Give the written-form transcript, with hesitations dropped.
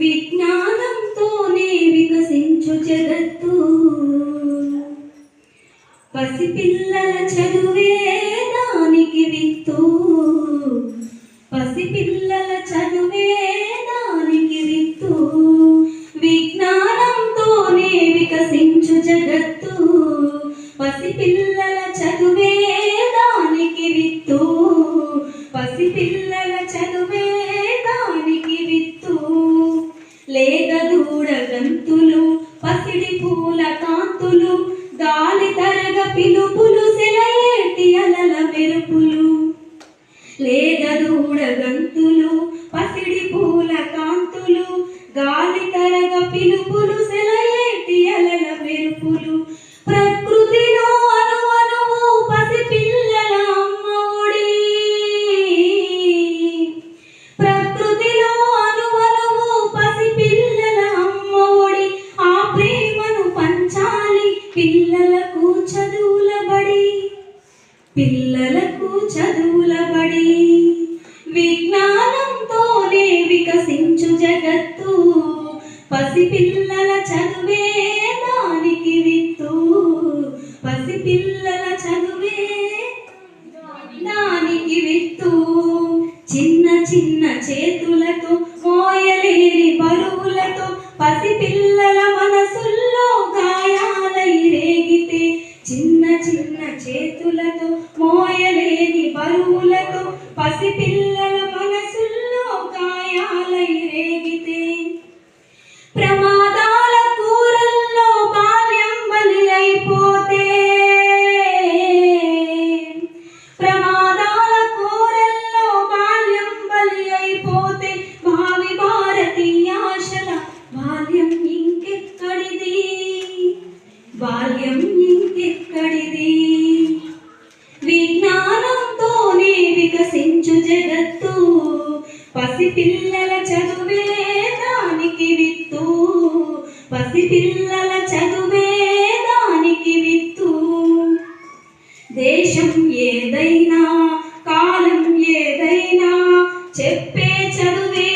విజ్ఞానంతోనే వికసించు జగత్తు పసిపిల్లల చదువే దానికి విత్తు పసిపిల్లల చదువే దానికి విత్తు విజ్ఞానంతోనే వికసించు జగత్తు పసిపిల్లల చదువే దానికి విత్తు పసిపిల్లల చదువే దానికి విత్తు లేగదూడ గంతులు పసిడి పూల కాంతులు గాలి తరగ పిలుపులు సెలయేటి అలల మెరుపులు లేగదూడ గంతులు పసిడి పూల కాంతులు గాలి తరగ పిలుపులు సెలయేటి అలల మెరుపులు ప్రకృతిలో అనువనువు పసిపిల్లల అమ్మఒడి ప్రకృతిలో అనువనువు పసిపిల్లల అమ్మఒడి ఆ ప్రేమను పంచాలి పిల్లలకు చదువుల బడి పిల్లలకు చదువుల బడి విజ్ఞానంతోనే వికసించు జగత్తు పసిపిల్లల చదువే దానికి విత్తు పసిపిల్లల చదువే దానికి విత్తు చిన్న చిన్న చేతులతో మోయలేని బరువులతో పసిపిల్లల మనసుల్లో గాయాలై రేగితే చిన్న చిన్న చేతులతో మోయలేని బరువులతో పసిపిల్లల మనసుల్లో గాయాలై రేగితే ప్రమాదాల కూరల్లో బాల్యం బలి అయిపోతే ప్రమాదాల కూరల్లో బాల్యం బలి అయిపోతే భావి భారతీయ ఆశల బాల్యం ఇంకెక్కడిది బాల్యం ఇంకెక్కడిది విజ్ఞానంతోనే వికసించు జగత్తు పసిపిల్లల చదువే దానికి విత్తు పసిపిల్లల చదువే దానికి విత్తు దేశం ఏదైనా కాలం ఏదైనా చెప్పే చదువే